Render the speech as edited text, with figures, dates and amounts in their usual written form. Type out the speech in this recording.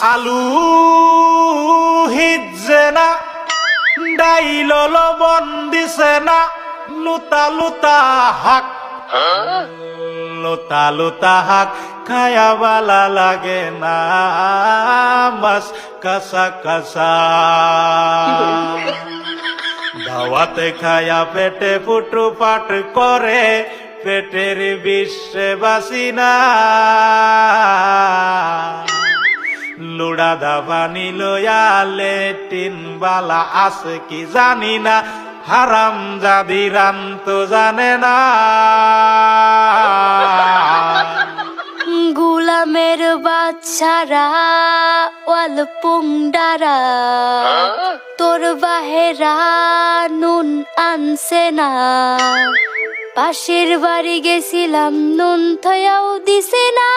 আলু হিজে না ডাইল লবণ দিছে না লুতা লুতা হাক লুতা লুতা হাক খায়া বালা লাগে না মাছ কাঁচা কাঁচা দাওয়াতে খায়া পেটে ফুটু পাট করে পেটের বিশ্বে বাসি না লুড়া দাবানি লয়া লেটিন বালা আছে কি জানি না হারাম জাদি রান তো জানে না গুলামের বাচ্চারা ওয়াল পুংডারা তোর বাহেরা নুন আনছে না পাশের বাড়ি গেছিলাম নুন থয়াও দিছে না